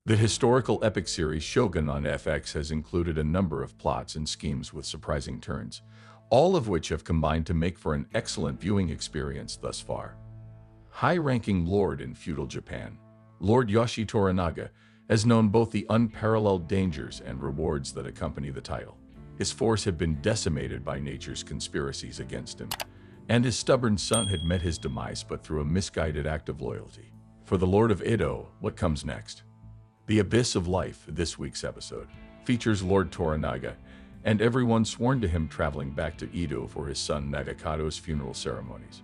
The historical epic series Shogun on FX has included a number of plots and schemes with surprising turns, all of which have combined to make for an excellent viewing experience thus far. High-ranking lord in feudal Japan, Lord Yoshi Toranaga has known both the unparalleled dangers and rewards that accompany the title. His force had been decimated by nature's conspiracies against him, and his stubborn son had met his demise but through a misguided act of loyalty. For the Lord of Edo, what comes next? The Abyss of Life, this week's episode, features Lord Toranaga and everyone sworn to him traveling back to Edo for his son Nagakato's funeral ceremonies.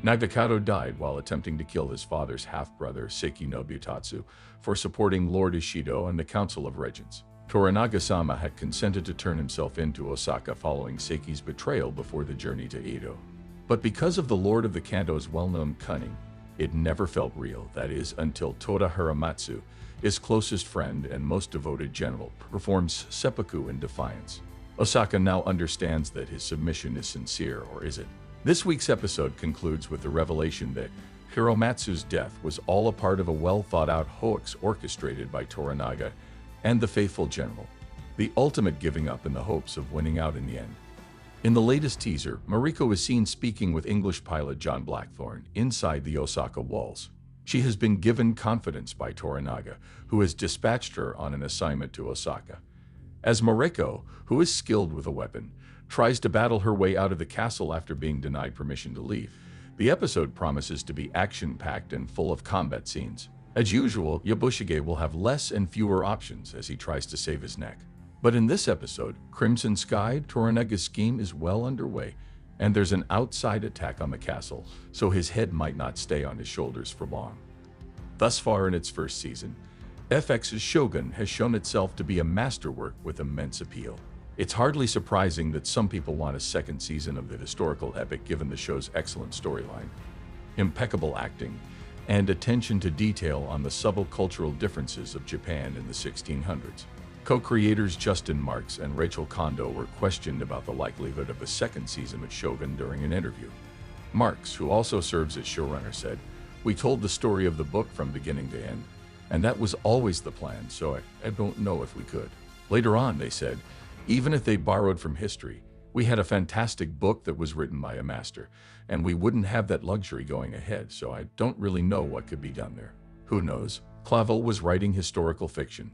Nagakato died while attempting to kill his father's half-brother Seiki Nobutatsu for supporting Lord Ishido and the Council of Regents. Toranaga-sama had consented to turn himself into Osaka following Seiki's betrayal before the journey to Edo. But because of the Lord of the Kanto's well-known cunning, it never felt real, that is, until Toda Hiramatsu, his closest friend and most devoted general, performs seppuku in defiance. Osaka now understands that his submission is sincere, or is it? This week's episode concludes with the revelation that Hiramatsu's death was all a part of a well-thought-out hoax orchestrated by Toranaga and the faithful general, the ultimate giving up in the hopes of winning out in the end. In the latest teaser, Mariko is seen speaking with English pilot John Blackthorne inside the Osaka walls. She has been given confidence by Toranaga, who has dispatched her on an assignment to Osaka. As Mariko, who is skilled with a weapon, tries to battle her way out of the castle after being denied permission to leave, the episode promises to be action-packed and full of combat scenes. As usual, Yabushige will have less and fewer options as he tries to save his neck. But in this episode, Crimson Sky, Toranaga's scheme is well underway, and there's an outside attack on the castle, so his head might not stay on his shoulders for long. Thus far in its first season, FX's Shogun has shown itself to be a masterwork with immense appeal. It's hardly surprising that some people want a second season of the historical epic given the show's excellent storyline, impeccable acting, and attention to detail on the subtle cultural differences of Japan in the 1600s. Co-creators Justin Marks and Rachel Kondo were questioned about the likelihood of a second season of Shogun during an interview. Marks, who also serves as showrunner, said, "We told the story of the book from beginning to end, and that was always the plan, so I don't know if we could." Later on, they said, "Even if they borrowed from history, we had a fantastic book that was written by a master, and we wouldn't have that luxury going ahead, so I don't really know what could be done there." Who knows? Clavel was writing historical fiction,